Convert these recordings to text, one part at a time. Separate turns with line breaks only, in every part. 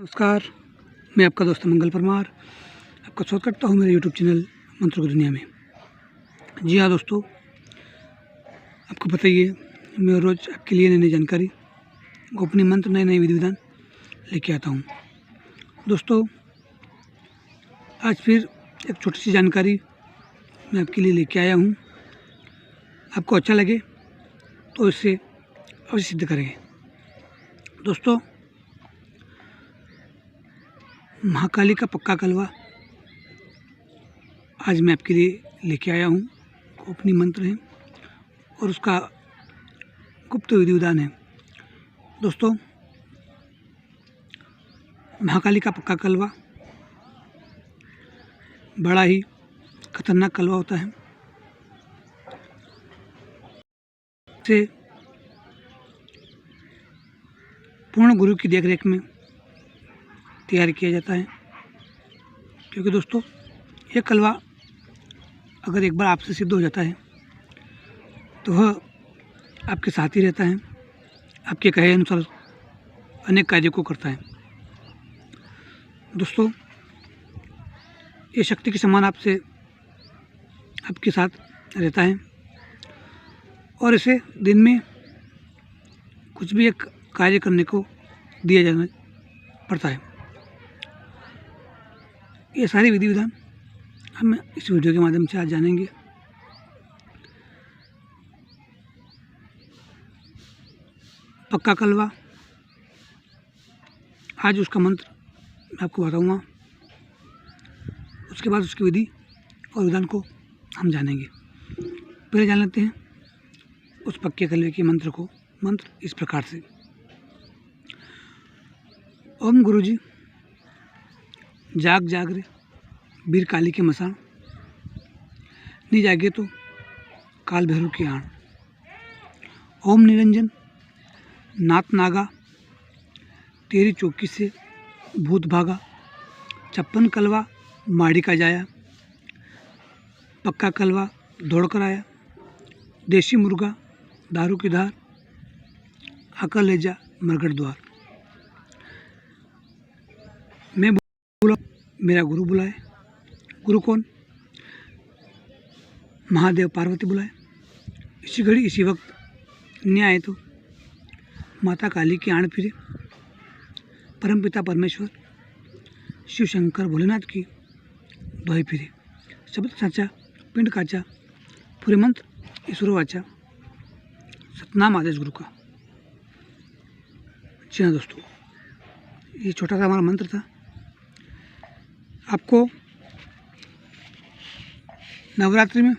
नमस्कार, मैं आपका दोस्त मंगल परमार आपका स्वागत करता हूँ मेरे यूट्यूब चैनल मंत्रों की दुनिया में। जी हाँ दोस्तों, आपको पता ही है मैं रोज़ आपके लिए नई नई जानकारी, गोपनीय मंत्र, नए नए विधि विधान लेके आता हूँ। दोस्तों, आज फिर एक छोटी सी जानकारी मैं आपके लिए लेके आया हूँ। आपको अच्छा लगे तो इसे अवश्य सिद्ध करेंगे। दोस्तों, महाकाली का पक्का कलवा आज मैं आपके लिए लेके आया हूँ। गोपनीय मंत्र है और उसका गुप्त विधि विधान है। दोस्तों, महाकाली का पक्का कलवा बड़ा ही खतरनाक कलवा होता है। इसे पूर्ण गुरु की देखरेख में तैयार किया जाता है, क्योंकि दोस्तों यह कलवा अगर एक बार आपसे सिद्ध हो जाता है तो वह आपके साथ ही रहता है, आपके कहे अनुसार अनेक कार्यों को करता है। दोस्तों, ये शक्ति के समान आपके साथ रहता है और इसे दिन में कुछ भी एक कार्य करने को दिया जाना पड़ता है। ये सारी विधि विधान हम इस वीडियो के माध्यम से आज जानेंगे। पक्का कलवा, आज उसका मंत्र मैं आपको बताऊंगा, उसके बाद उसकी विधि और विधान को हम जानेंगे। पहले जान लेते हैं उस पक्के कलवे के मंत्र को। मंत्र इस प्रकार से: ओम गुरुजी जाग जाग रे वीर काली के मसान, नी जागे तो काल भैरव की आण। ओम निरंजन नाथ नागा, तेरी चौकी से भूत भागा। 56 कलवा माड़ी का जाया, पक्का कलवा दौड़ कर आया। देसी मुर्गा दारू की धार, आकर ले जा मरगट द्वार। मैं बोला मेरा गुरु बुलाए। गुरु कौन? महादेव पार्वती बुलाए। इसी घड़ी इसी वक्त न्याय तो माता काली की आण फिरे। परमपिता परमेश्वर शिव शंकर भोलेनाथ की दोहाई फिरे। शब्द साचा पिंड काचा, पूरे मंत्र ईश्वर वाचा, सतनाम आदेश गुरु का। जी हाँ दोस्तों, ये छोटा सा हमारा मंत्र था। आपको नवरात्रि में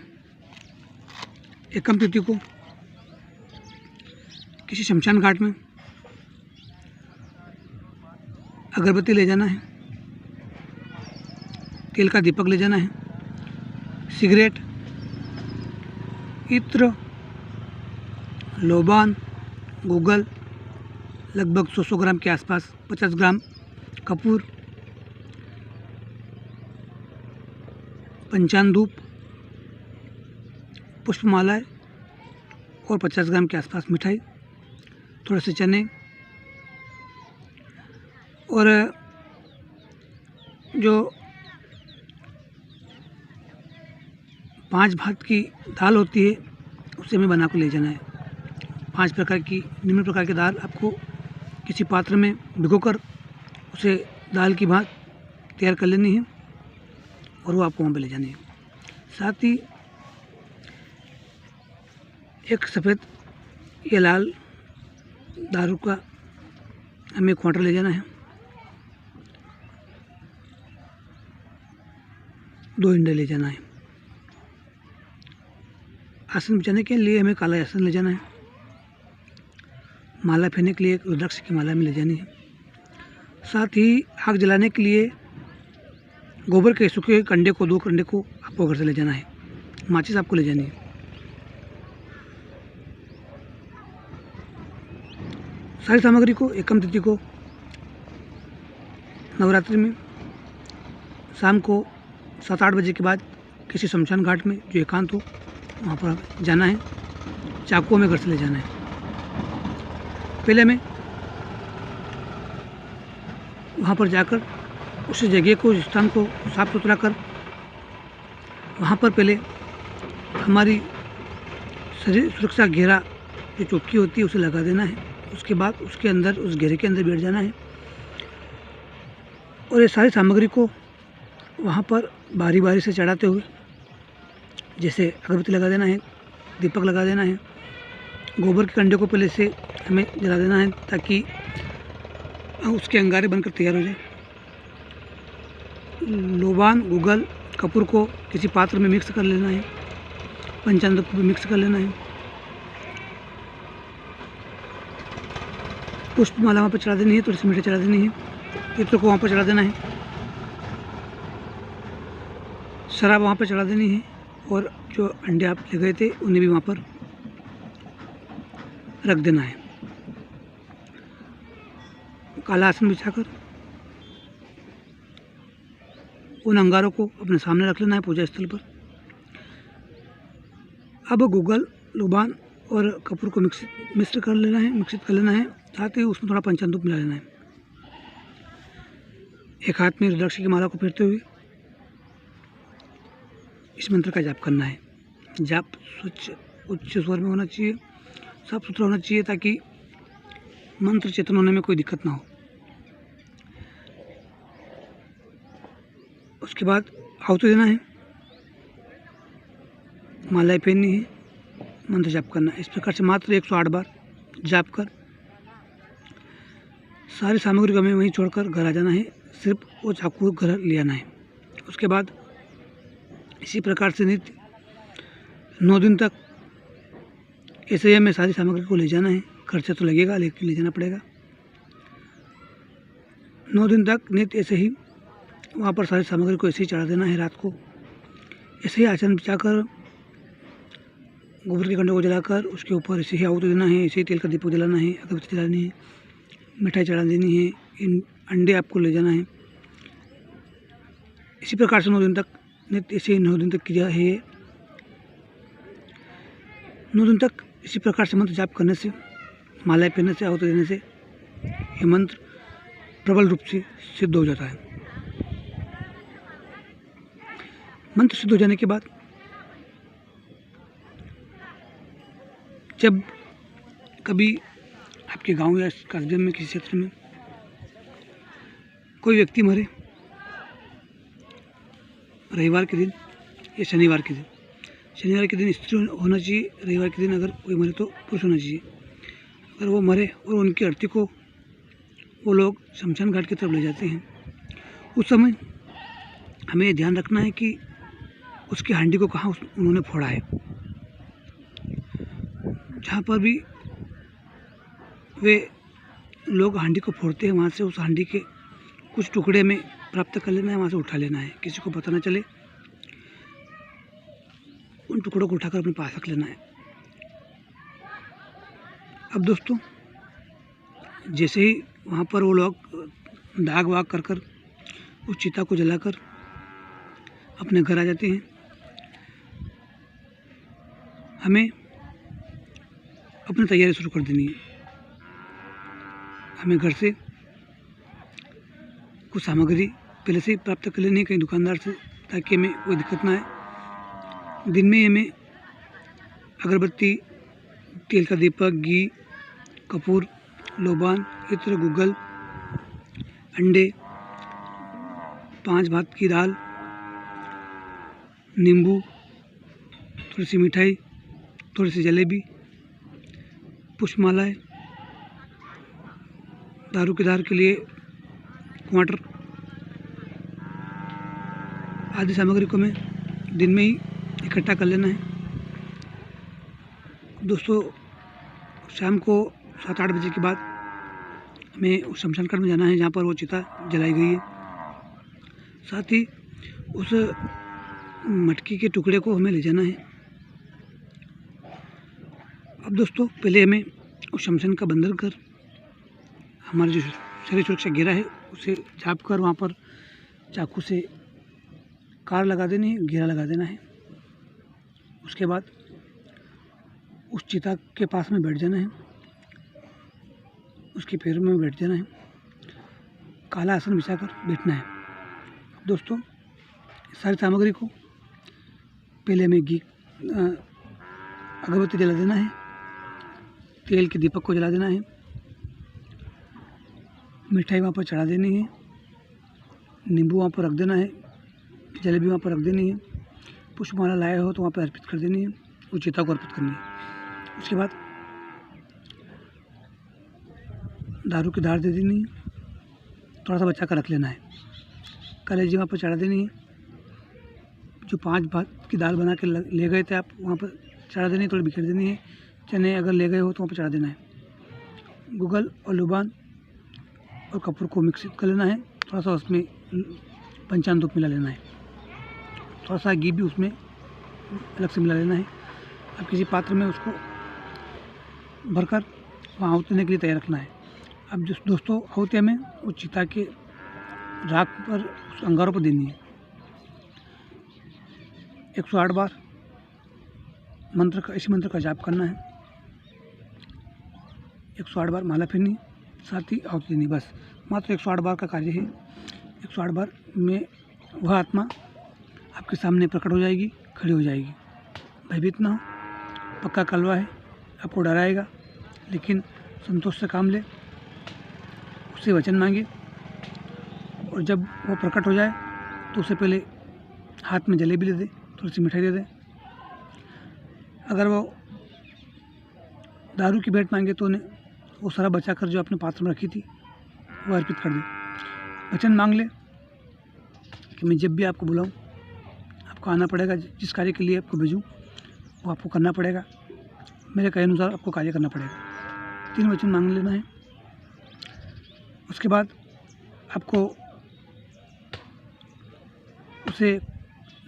एकम तिथि को किसी शमशान घाट में अगरबत्ती ले जाना है, तेल का दीपक ले जाना है, सिगरेट, इत्र, लोबान, गूगल, लगभग 100 ग्राम के आसपास, 50 ग्राम कपूर, पंचान धूप, पुष्पमालाएँ और 50 ग्राम के आसपास मिठाई, थोड़े से चने और जो 5 भात की दाल होती है उसे हमें बना कर ले जाना है। 5 प्रकार की निम्न प्रकार की दाल आपको किसी पात्र में भिगोकर उसे दाल की भात तैयार कर लेनी है और वो आपको वहाँ पे ले जानी है। साथ ही एक सफ़ेद या लाल दारू का हमें क्वार्टर ले जाना है। 2 इंडे ले जाना है। आसन बिछाने के लिए हमें काला आसन ले जाना है। माला फेरने के लिए एक रुद्राक्ष की माला में ले जानी है। साथ ही आग जलाने के लिए गोबर के सूखे कंडे को, 2 कंडे को आपको घर से ले जाना है। माचिस आपको ले जानी है। सारी सामग्री को एकम तिथि को नवरात्रि में शाम को 7-8 बजे के बाद किसी शमशान घाट में जो एकांत हो वहाँ पर जाना है। चाकू हमें घर से ले जाना है। पहले हमें वहाँ पर जाकर उस जगह को, उस स्थान को साफ सुथरा कर वहाँ पर पहले हमारी शरीर सुरक्षा घेरा जो चौकी होती है उसे लगा देना है। उसके बाद उसके अंदर, उस घेरे के अंदर बैठ जाना है और ये सारी सामग्री को वहाँ पर बारी बारी से चढ़ाते हुए, जैसे अगरबत्ती लगा देना है, दीपक लगा देना है, गोबर के कंडे को पहले से हमें जला देना है ताकि उसके अंगारे बनकर तैयार हो जाए। लोबान, गुगल, कपूर को किसी पात्र में मिक्स कर लेना है, पंचामृत को भी मिक्स कर लेना है। पुष्पमाला वहाँ पर चढ़ा देनी है, तुलसी मिठाई चढ़ा देनी है, इत्र को वहाँ पर चढ़ा देना है, शराब वहाँ पर चढ़ा देनी है और जो अंडे आप ले गए थे उन्हें भी वहाँ पर रख देना है। काला आसन बिछाकर उन अंगारों को अपने सामने रख लेना है पूजा स्थल पर। अब गुगल, लोबान और कपूर को मिक्सित कर लेना है, साथ ही उसमें थोड़ा पंचामृत मिला लेना है। एक हाथ में रुद्राक्ष की माला को फेरते हुए इस मंत्र का जाप करना है। जाप स्वच्छ उच्च स्वर में होना चाहिए, साफ सुथरा होना चाहिए ताकि मंत्र चेतन होने में कोई दिक्कत ना हो। उसके बाद आहुति देना है, मालाएं पहननी है, मंत्र जाप करना है। इस प्रकार से मात्र 108 बार जाप कर सारी सामग्री को हमें वहीं छोड़कर घर आ जाना है, सिर्फ वो चाकू घर ले आना है। उसके बाद इसी प्रकार से नित्य 9 दिन तक ऐसे ही हमें सारी सामग्री को ले जाना है। खर्चा तो लगेगा लेकिन ले जाना पड़ेगा। 9 दिन तक नित्य ऐसे ही वहाँ पर सारी सामग्री को ऐसे ही चढ़ा देना है। रात को ऐसे ही आसन बिछाकर गोबर के कंडे को जलाकर उसके ऊपर ऐसे ही आहुति देना है, ऐसे ही तेल का दीपक जलाना है, अगरबत्ती जलानी है, मिठाई चढ़ा देनी है, इन अंडे आपको ले जाना है। इसी प्रकार से 9 दिन तक नित्य ऐसे ही 9 दिन तक किया है। 9 दिन तक इसी प्रकार से मंत्र जाप करने से, मालाएं पहनने से, आहुति देने से ये मंत्र प्रबल रूप से सिद्ध हो जाता है। मंत्र सिद्ध हो जाने के बाद जब कभी आपके गांव या कस्बे में किसी क्षेत्र में कोई व्यक्ति मरे, रविवार के दिन या शनिवार के दिन स्त्री होना चाहिए, रविवार के दिन अगर कोई मरे तो पुरुष होना चाहिए। अगर वो मरे और उनकी अर्थी को वो लोग शमशान घाट की तरफ ले जाते हैं, उस समय हमें ये ध्यान रखना है कि उसकी हांडी को कहाँ उन्होंने फोड़ा है। जहाँ पर भी वे लोग हांडी को फोड़ते हैं वहाँ से उस हांडी के कुछ टुकड़े में प्राप्त कर लेना है, वहाँ से उठा लेना है, किसी को पता न चले। उन टुकड़ों को उठाकर अपने पास रख लेना है। अब दोस्तों, जैसे ही वहाँ पर वो लोग दाग वाग कर उस चिता को जलाकर अपने घर आ जाते हैं, हमें अपनी तैयारी शुरू कर देनी है। हमें घर से कुछ सामग्री पहले से ही प्राप्त कर लेनी है कहीं दुकानदार से, ताकि हमें कोई दिक्कत ना आए। दिन में ही हमें अगरबत्ती, तेल का दीपक, घी, कपूर, लोबान, इत्र, गुगल, अंडे, 5 भात की दाल, नींबू, थोड़ी सी मिठाई, थोड़ी सी जलेबी, पुष्पमालाएँ, दारू के धार के लिए क्वार्टर आदि सामग्री को हमें दिन में ही इकट्ठा कर लेना है। दोस्तों, शाम को 7-8 बजे के बाद हमें उस शमशान घाट में जाना है जहाँ पर वो चिता जलाई गई है। साथ ही उस मटकी के टुकड़े को हमें ले जाना है। अब दोस्तों, पहले हमें उस शमशान का बंधन कर हमारा जो शरीर सुरक्षा घेरा है उसे चाप कर वहाँ पर चाकू से कार लगा देनी है, घेरा लगा देना है। उसके बाद उस चिता के पास में बैठ जाना है, उसके पैरों में बैठ जाना है। काला आसन बिछाकर बैठना है। दोस्तों, सारी सामग्री को पहले हमें अगरबत्ती जला देना है, तेल के दीपक को जला देना है, मिठाई वहाँ पर चढ़ा देनी है, नींबू वहाँ पर रख देना है, जलेबी वहाँ पर रख देनी है, पुष्पमाला लाए हो तो वहाँ पर अर्पित कर देनी है और चिता को अर्पित करनी है। उसके बाद दारू की धार दे देनी है, थोड़ा सा बचा कर रख लेना है। कलेजी वहाँ पर चढ़ा देनी है, जो 5 भात की दाल बना के ले गए थे आप वहाँ पर चढ़ा देनी है, थोड़ी बिखेर देनी है। चने अगर ले गए हो तो वहाँ पर चढ़ा देना है। गुगल और लुबान और कपूर को मिक्स कर लेना है, थोड़ा सा उसमें पंचामृत मिला लेना है, थोड़ा सा घी भी उसमें अलग से मिला लेना है। अब किसी पात्र में उसको भरकर वहाँ आहुति देने के लिए तैयार रखना है। अब जो दोस्तों आहुति हमें उस चिता के राख पर, उस अंगारों पर देनी है। 108 बार इसी मंत्र का जाप करना है। 108 बार माला फेरनी, साथ ही आहुति देनी, बस मात्र 108 बार का कार्य है। 108 बार में वह आत्मा आपके सामने प्रकट हो जाएगी, खड़ी हो जाएगी। भयभीत ना हो, पक्का कलवा है, आपको डराएगा, लेकिन संतोष से काम ले, उससे वचन मांगे और जब वो प्रकट हो जाए तो उससे पहले हाथ में जलेबी ले दे, थोड़ी सी मिठाई दे दे। अगर वो दारू की भेंट मांगे तो उन्हें वो सारा बचा कर जो अपने पात्र में रखी थी वो अर्पित कर दे। वचन मांग ले कि मैं जब भी आपको बुलाऊं आपको आना पड़ेगा, जिस कार्य के लिए आपको भेजूं वो आपको करना पड़ेगा, मेरे कहे अनुसार आपको कार्य करना पड़ेगा। 3 वचन मांग लेना है। उसके बाद आपको उसे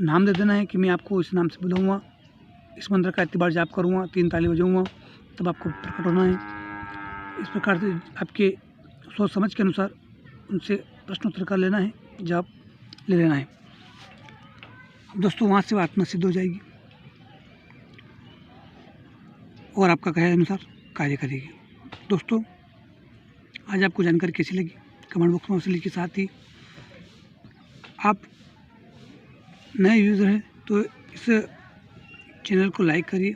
नाम दे देना है कि मैं आपको इस नाम से बुलाऊंगा, इस मंत्र का इतनी बार जाप करूँगा, 3 ताली बजाऊँगा, तब आपको प्रकट होना है। इस प्रकार से आपके सोच समझ के अनुसार उनसे प्रश्नोत्तर कर लेना है, जवाब ले लेना है। दोस्तों, वहाँ से वो आत्मा सिद्ध हो जाएगी और आपका कहे अनुसार कार्य करेगी। दोस्तों, आज आपको जानकारी कैसी लगी कमेंट बॉक्स में अवश्य लिखिए। साथ ही आप नए यूज़र हैं तो इस चैनल को लाइक करिए,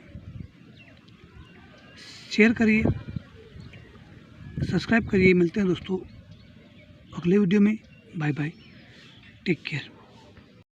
शेयर करिए, सब्सक्राइब करिए। मिलते हैं दोस्तों अगले वीडियो में। Bye bye, take care.